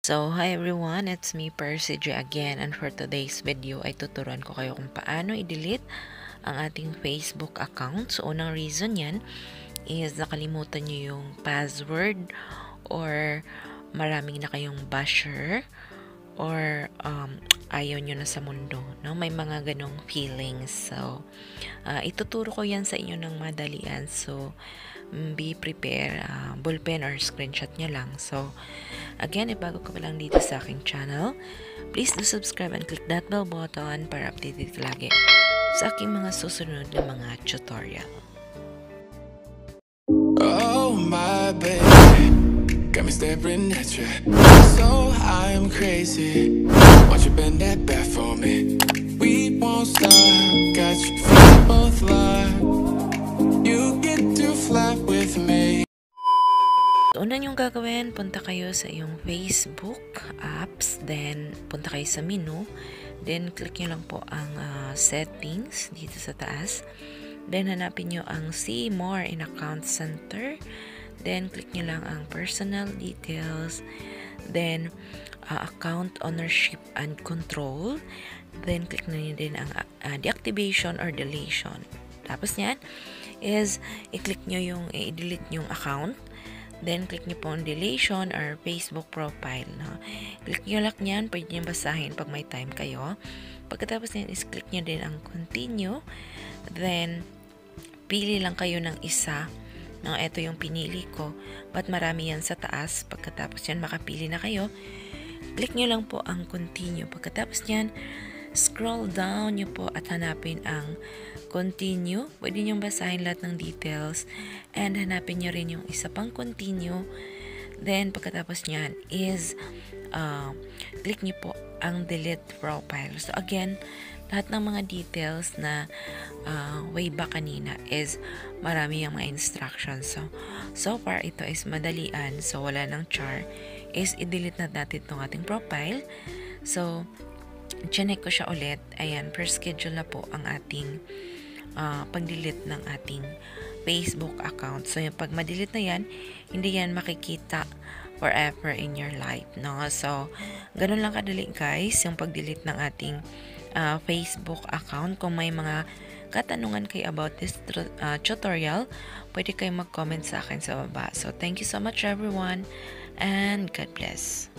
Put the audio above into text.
So, hi everyone, it's me Percy J again, and for today's video ay tuturuan ko kayo kung paano i-delete ang ating Facebook account. So, unang reason yan is nakalimutan nyo yung password or maraming na kayong basher or ayaw nyo na sa mundo, no? May mga ganong feelings. So, ituturo ko yan sa inyo ng madalian. So, be prepared, ballpen or screenshot nyo lang. So, again, bago ka pa lang dito sa aking channel, please do subscribe and click that bell button para updated ka lagi sa aking mga susunod na mga tutorial. Oh my baby, got me staring at you. So I'm crazy. Won't you bend that back for me? We won't stop. Got you feeling both live. You get to fly with me. So, una yung gagawin, punta kayo sa iyong Facebook apps, then punta kayo sa menu, then click nyo lang po ang settings dito sa taas, then hanapin nyo ang see more in account center, then click nyo lang ang personal details, then account ownership and control, then click nyo din ang deactivation or deletion. Tapos yan is i-click nyo yung i-delete yung account. Then, click nyo po ang deletion or Facebook profile. No? Click nyo lang yan. Pwede nyo basahin pag may time kayo. Pagkatapos nyo is click nyo din ang continue. Then, pili lang kayo ng isa. No, ito yung pinili ko. But marami yan sa taas. Pagkatapos yan, makapili na kayo. Click nyo lang po ang continue. Pagkatapos yan, scroll down nyo po at hanapin ang continue. Pwede nyo basahin lahat ng details and hanapin nyo rin yung isa pang continue. Then, pagkatapos nyan is click nyo po ang delete profile. So, again, lahat ng mga details na way back kanina is marami yung mga instructions. So far, ito is madalian. So, wala ng char. Is i-delete na natin itong ating profile. So, chinek ko siya ulit. Ayan, per schedule na po ang ating pag-delete ng ating Facebook account. So, yung pag ma-delete na yan, hindi yan makikita forever in your life, no? So, ganun lang kadali guys, yung pag-delete ng ating Facebook account. Kung may mga katanungan kayo about this tutorial, pwede kayo mag-comment sa akin sa baba. So, thank you so much everyone and God bless.